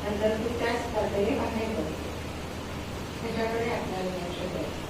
नंतर तू त्याच पातळी बाहेर बघ, त्याच्याकडे आपल्याला लक्ष द्यायचं.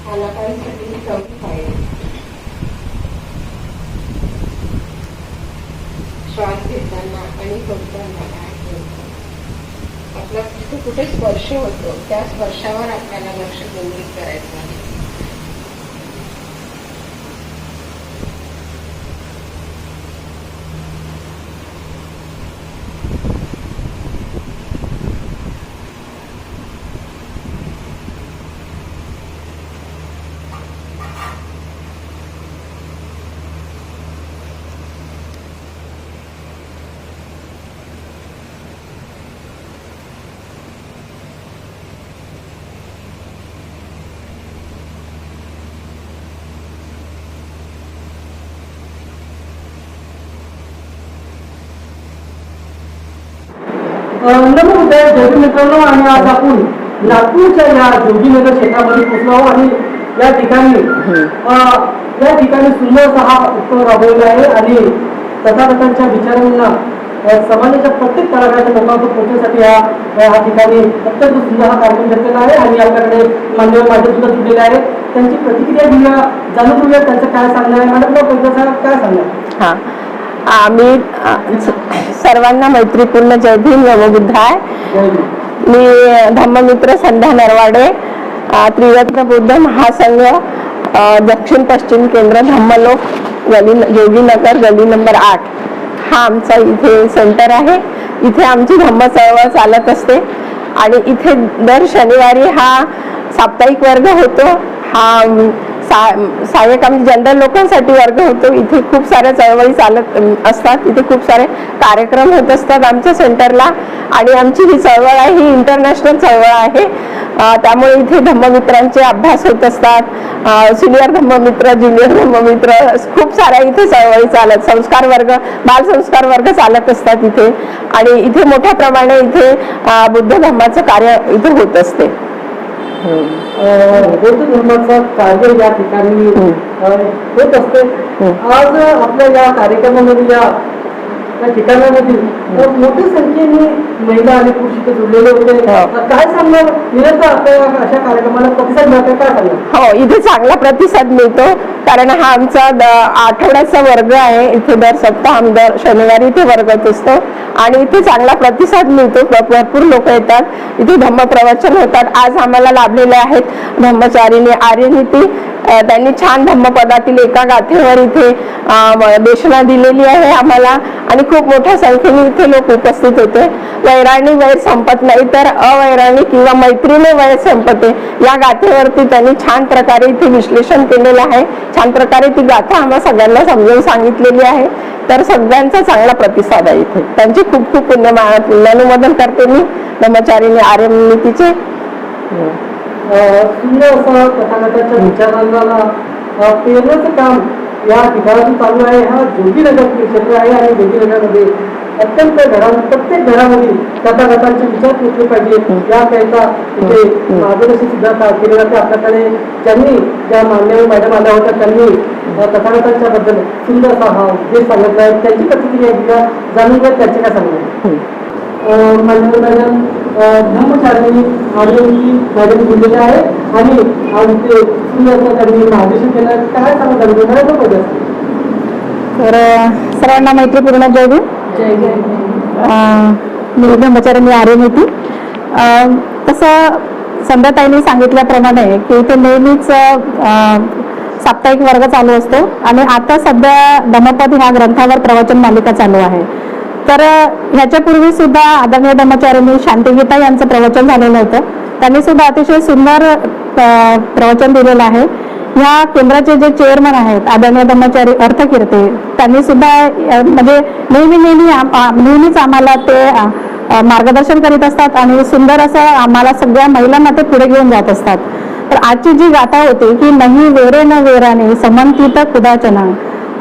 कलाकारांसाठी चौथी पायरी श्वास घेताना आणि सोडताना आपला जिथे कुठे स्पर्श होतो त्या स्पर्शावर आपल्याला लक्ष केंद्रित करायचं आहे. नमस्कार जोगी मित्रांनो, आणि आज आपण नागपूरच्या या जोगीनगर क्षेत्रामध्ये पोहोचलो आहोत आणि या ठिकाणी सुंदर हा उत्सव राबवला आहे आणि तथागतांच्या विचारांना समाजाच्या प्रत्येक तळागाळाच्या लोकांपर्यंत पोहोचण्यासाठी या ठिकाणी अत्यंत सुंदर हा कार्यक्रम घेतलेला आहे. आणि आपल्याकडे मान्यवर माझे सुद्धा जुळलेले आहेत, त्यांची प्रतिक्रिया घेऊया, जाणून घेऊया त्यांचं काय सांगणार आहे. मॅडम काय सांगणार? आम्ही सर्वांना मैत्रीपूर्ण जय भीम नमोबुद्धाय. मी धम्ममित्र संध्या नरवाडे, त्रिरत्न बुद्ध महासंघ दक्षिण पश्चिम केंद्र धम्मलोक जोगीनगर गली नंबर 8 हा आमचा इथे सेंटर आहे. इथे आमची धम्म चळवळ चालत असते आणि इथे दर शनिवारी हा साप्ताहिक वर्ग होतो. हा सहाय्यक म्हणजे जनरल लोकांसाठी वर्ग होतो. इथे खूप साऱ्या चळवळी चालत असतात. इथे खूप सारे कार्यक्रम होत असतात आमच्या सेंटरला. आणि आमची ही चळवळ आहे ही इंटरनॅशनल चळवळ आहे. त्यामुळे इथे धम्ममित्रांचे अभ्यास होत असतात. सिनियर धम्ममित्र, ज्युनियर धम्ममित्र, खूप साऱ्या इथे चळवळी चालत, संस्कार वर्ग, बाल संस्कार वर्ग चालत असतात इथे. आणि इथे मोठ्या प्रमाणे इथे बुद्ध धर्माचं कार्य इथे होत असते. बौद्ध धर्माचं कार्य या ठिकाणी होत असते. आज आपल्या या कार्यक्रमामध्ये या ठिकाणामध्ये मोठ्या संख्येने महिला आणि पुरुष इथे जुळलेले होते. काय सांगणार निरंतर आपल्या अशा कार्यक्रमाला प्रतिसाद मिळतो, काय सांगणार? हो, इथे चांगला प्रतिसाद मिळतो कारण हा आमचा आठवड्याचा वर्ग आहे. इथे दर सप्ताह दर शनिवारी इथे वर्ग होत असतो आणि इथे चांगला प्रतिसाद मिळतो. भरपूर लोक येतात. इथे धम्म प्रवचन होतात. आज आम्हाला लाभलेले आहेत धम्मचारिणी आर्यनीती. त्यांनी छान धम्मपदातील एका गाथेवर इथे देशना दिलेली आहे आम्हाला आणि खूप मोठ्या संख्येने इथे लोक उपस्थित होते. वैराणी वैर संपत नाही तर अवैराणी किंवा मैत्रीने वैर संपते या गाथेवरती त्यांनी छान प्रकारे इथे विश्लेषण केलेलं आहे. छान प्रकारे ती गाथा आम्हाला सगळ्यांना समजावून सांगितलेली आहे. तर सगळ्यांचा चांगला प्रतिसाद आहे इथे. त्यांचे खूप खूप पुण्यानुमोदन करते मी धम्मचारिणी आर्यनीतीचे. सुंदर असं कथानकाच्या विचारांना पेरण्याचं काम या ठिकाणातून चालू आहे. हा जोगीनगर क्षेत्र आहे आणि जोगीनगरमध्ये अत्यंत प्रत्येक घरामध्ये कथाकथांचे विचार पोचले पाहिजे याकरिता इथे मार्गदर्शन सुद्धा केले जाते. आपल्याकडे ज्यांनी ज्या मान्यवर मॅडम आल्या होत्या त्यांनी कथाकथांच्या बद्दल सुंदर असा हा उद्देश सांगितला आहे. त्यांची प्रतिक्रिया जाणून घ्या, त्यांचे काय सांगणार? मॅडम धम्मचारिणी आर्यनीती मॅडम बोललेले आहे आणि इथे सुंदर त्यांनी मार्गदर्शन केलं. काय सांगतात? तर सर्वांना मैत्रीपूर्ण जय भीम. मी धम्मचारिणी आर्यनीती. तसं संध्याताईंनी सांगितल्याप्रमाणे की इथे नेहमीच साप्ताहिक वर्ग चालू असतो आणि आता सध्या धम्मपद ह्या ग्रंथावर प्रवचन मालिका चालू आहे. तर ह्याच्यापूर्वी सुद्धा आदरणीय धम्मचारिणी शांतिगीता यांचं प्रवचन झालेलं होतं. त्यांनी सुद्धा अतिशय सुंदर प्रवचन दिलेलं आहे. ह्या केंद्राचे जे चेअरमन आहेत आदरणीय धम्मचारी अर्थकीर्ती, त्यांनी सुद्धा म्हणजे नेहमीच आम्हाला ते मार्गदर्शन करीत असतात आणि सुंदर असं आम्हाला सगळ्या महिलांना ते पुढे घेऊन जात असतात. तर आजची जी गाथा होती की नाही वेरे न वेराने समंतित कुदाचना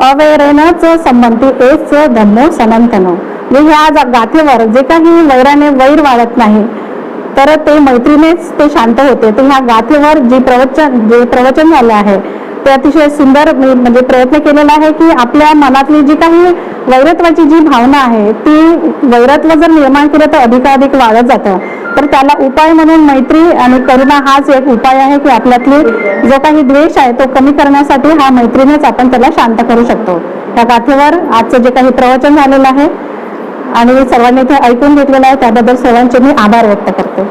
अवैरेनच संबंधी एच धम्मो सनातनो. म्हणजे ह्या गाथेवर जे काही वैराने वैर वाढत नाही तर ते मैत्रीनेच ते शांत होते. तर ह्या गाथेवर जे प्रवचन झालं आहे ते अतिशय सुंदर म्हणजे प्रयत्न केलेला आहे की आपल्या मनातली जी काही वैरत्वाची जी भावना आहे ती वैरत्व जर निर्माण केलं तर अधिकाधिक वाढत जातं. तर त्याला उपाय म्हणून मैत्री आणि करुणा हाच एक उपाय आहे की आपल्यातली जो काही द्वेष आहे तो कमी करण्यासाठी हा मैत्रीनेच आपण त्याला शांत करू शकतो. त्या गाथेवर आजचं जे काही प्रवचन झालेलं आहे आणि सर्वांनी ते ऐकून घेतलेलं आहे त्याबद्दल सर्वांचे मी आभार व्यक्त करते.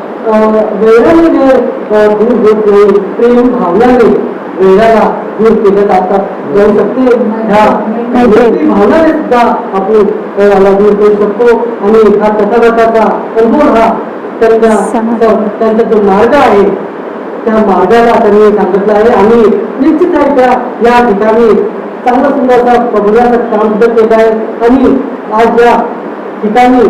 प्रेम भावनाने वेळाला दूर केलं जाऊ शकते. भावनाने सुद्धा आपण दूर करू शकतो आणि हा कथाकथाचा अनुभव हा त्यांचा जो मार्ग आहे त्या मार्गाला त्यांनी सांगितलं आहे आणि निश्चितरित्या या ठिकाणी चांगला सुंदर बघण्याचं काम सुद्धा केलं आहे. आणि आज या ठिकाणी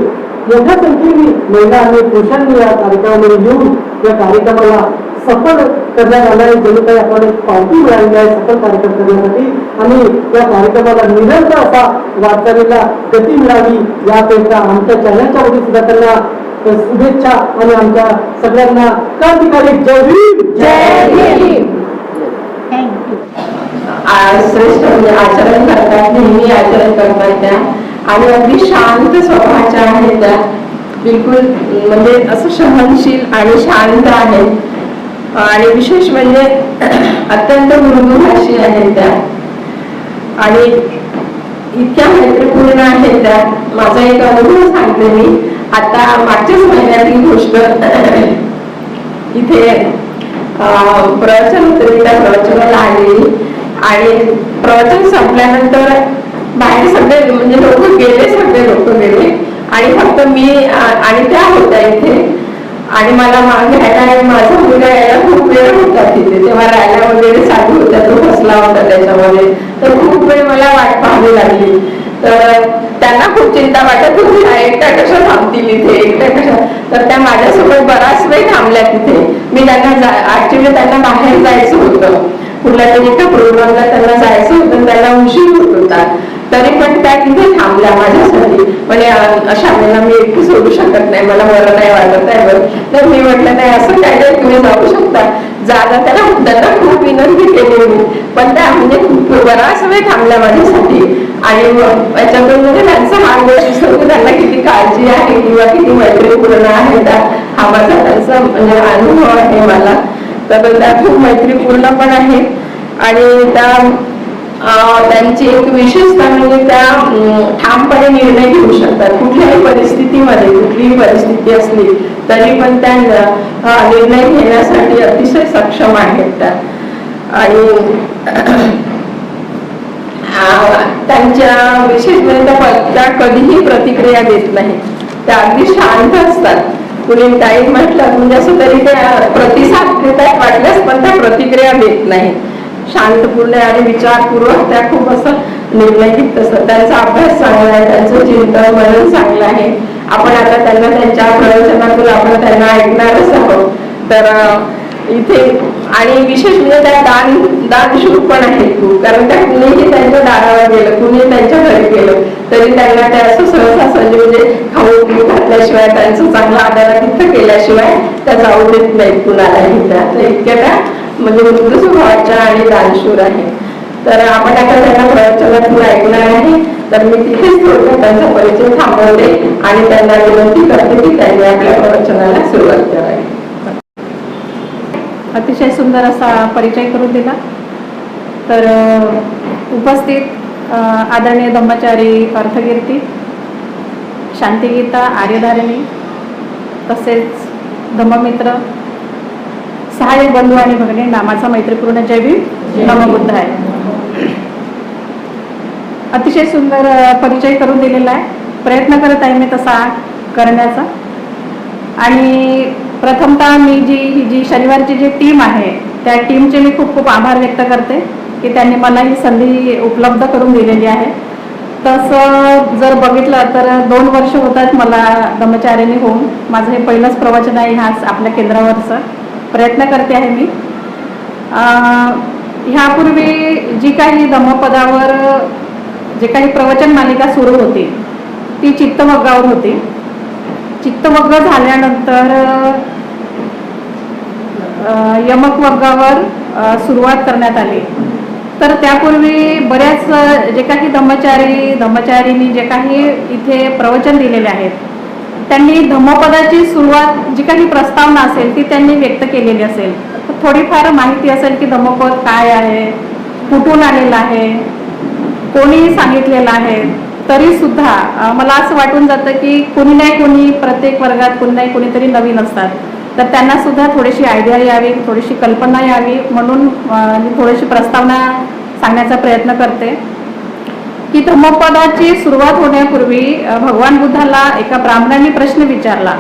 मोठ्या संख्येने महिला आणि पुरुषांनी या कार्यक्रमामध्ये येऊन या कार्यक्रमाला सफल करण्यात आला आहे. जणू काही आपण पावती मिळालेली आहे सफल कार्यक्रम करण्यासाठी आणि या कार्यक्रमाला निरंतर असा वाटचालीला गती मिळावी याकरिता आमच्या चॅनलच्या वतीने सुद्धा त्यांना शुभेच्छा आणि आमच्या सगळ्यांना क्रांतिकारी जय भीम. जय भीम. श्रेष्ठ म्हणजे आचरण करतात, नेहमी आचरण करतात त्या आणि अगदी शांत स्वभावाच्या आहेत त्या. बिलकुल म्हणजे असं सहनशील आणि शांत आहेत आणि विशेष म्हणजे अत्यंत मृदुभाषी आहेत त्या आणि इतक्या मैत्रीपूर्ण आहेत त्या. माझा एक अनुभव सांगते मी. आता मागच्याच महिन्यात ही गोष्ट इथे प्रवचन होतं. मी त्या प्रवचनाला आलेली आणि प्रवचन संपल्यानंतर बाहेर सगळे म्हणजे लोक गेले, सगळे लोक गेले आणि फक्त मी आणि त्या होत्या इथे. आणि मला घ्यायला माझा मुलगा यायला खूप वेळ होता तिथे, तेव्हा रॅल्या वगैरे चालू होत्या, तो फसला होता त्याच्यामध्ये, तर खूप वेळ मला वाट पाहावी लागली. तर त्यांना खूप चिंता वाटत होती, एकट्या कशा थांबतील इथे, एकट्या कशा. तर त्या माझ्यासोबत बराच वेळ थांबल्या तिथे. मी त्यांना ऍक्च्युली त्यांना बाहेर जायचं होतं, कुठल्या तरी एका प्रोग्रामला त्यांना जायचं होतं, त्यांना उशीर होत होता, तरी पण त्या तिथे थांबल्या माझ्यासाठी. म्हणजे अशा वेळेला मी एकटी सोडू शकत नाही, मला बरं नाही वाटत आहे बरं. तर मी म्हटलं नाही, असं काय नाही, तुम्ही जाऊ शकता, जागा. त्यांना खूप विनंती केली मी, पण त्या म्हणजे बराच वेळ थांबल्या माझ्यासाठी. आणि याच्यातून म्हणजे त्यांचा हा गोष्ट त्यांना किती काळजी आहे किंवा किती मैत्रीपूर्ण आहे त्या, हा माझा त्यांचा म्हणजे अनुभव आहे मला. तर त्या खूप मैत्रीपूर्ण पण आहे. आणि त्यांची एक विशेषता म्हणजे त्या ठामपणे निर्णय घेऊ शकतात. कुठल्याही परिस्थितीमध्ये, कुठलीही परिस्थिती असली तरी पण त्या निर्णय घेण्यासाठी अतिशय सक्षम आहेत त्या. आणि त्यांच्या विशेष म्हणजे त्या कधीही प्रतिक्रिया देत नाही, त्या अगदी शांत असतात. कुणी काही म्हटलं म्हणजे असं तरी त्या प्रतिसाद देतात वाटल्यास, पण त्या प्रतिक्रिया देत नाही. शांतपूर्ण आणि विचारपूर्वक त्या खूप असं निर्णय घेत असतात. त्यांचा अभ्यास चांगला आहे, त्यांचं चिंतन मनन चांगलं आहे. आपण आता त्यांना त्यांच्या प्रवचनातून आपण त्यांना ऐकणारच आहोत. तर इथे आणि विशेष म्हणजे त्या दानशूर पण आहेत खूप, कारण त्या कुणीही त्यांच्या दारावर गेलं, कुणी त्यांच्या घरी गेलं तरी त्यांना त्या असं सहसा म्हणजे खाऊ पिऊ घातल्याशिवाय, त्यांचं चांगला आदरातिथ्य केल्याशिवाय त्या जाऊ देत नाहीत कुणालाही. त्या इतक्या त्या म्हणजे मृदू स्वभावाच्या आणि दानशूर आहे. तर आपण आता त्यांना प्रवचनातून ऐकणार आहे. तर मी तिथेच थोडक्यात त्यांचा परिचय थांबवते आणि त्यांना विनंती करते की त्यांनी आपल्या प्रवचनाला सुरुवात करावी. अतिशय सुंदर असा परिचय करून दिला. तर उपस्थित आदरणीय धम्मचारी अर्थकीर्ती, शांतिगीता, आर्यधारिणी, तसेच धम्ममित्र, सहाय्यक बंधू आणि भगिनी, नामाचा मैत्रीपूर्ण जय भीम, नमो बुद्धाय. अतिशय सुंदर परिचय करून दिलेला आहे. प्रयत्न करत आहे मी तसा करण्याचा. आणि प्रथमतः मी जी शनिवारची जी टीम आहे त्या टीमचे मी खूप खूप आभार व्यक्त करते की त्यांनी मला ही संधी उपलब्ध करून दिलेली आहे. तसं जर बघितलं तर 2 वर्ष होतात मला धम्मचारिणी होऊन. माझं हे पहिलंच प्रवचन आहे ह्याच आपल्या केंद्रावरचं. प्रयत्न करते आहे मी. ह्यापूर्वी जी काही धम्मपदावर जे काही प्रवचन मालिका सुरू होती ती चित्तमग्गावर होती. चित्तमग्ग झाल्यानंतर यमक वर्गावर सुरुवात करण्यात आली. तर त्यापूर्वी बऱ्याच जे काही धम्मचारिणी जे काही इथे प्रवचन दिलेले आहेत त्यांनी धम्मपदाची सुरुवात जी काही प्रस्तावना असेल ती त्यांनी व्यक्त केलेली असेल. थोडीफार माहिती असेल की धम्मपद काय आहे, कुठून आलेलं आहे, कोणी सांगितलेलं आहे. तरी सुद्धा मला असं वाटून जातं की कोणी नाही कोणी प्रत्येक वर्गात कोणी नाही कोणीतरी नवीन असतात. तर त्यांना सुद्धा थोडीशी आयडिया यावी, थोडीशी कल्पना यावी म्हणून मी थोडीशी प्रस्तावना सांगण्याचा प्रयत्न करते की धम्मपदाची सुरुवात होण्यापूर्वी भगवान बुद्धाला एका ब्राह्मणाने प्रश्न विचारला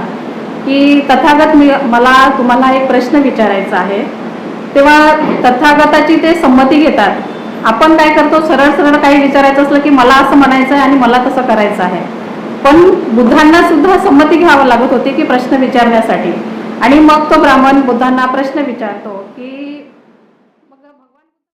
की तथागत मला तुम्हाला एक प्रश्न विचारायचा आहे. तेव्हा तथागताची ते संमती घेतात. आपण काय करतो, सरळ सरळ काही विचारायचं असलं की मला असं म्हणायचं आहे आणि मला तसं करायचं आहे. पण बुद्धांना सुद्धा संमती घ्यावी लागत होती की प्रश्न विचारण्यासाठी. आणि मग तो ब्राह्मण बुद्धांना प्रश्न विचारतो की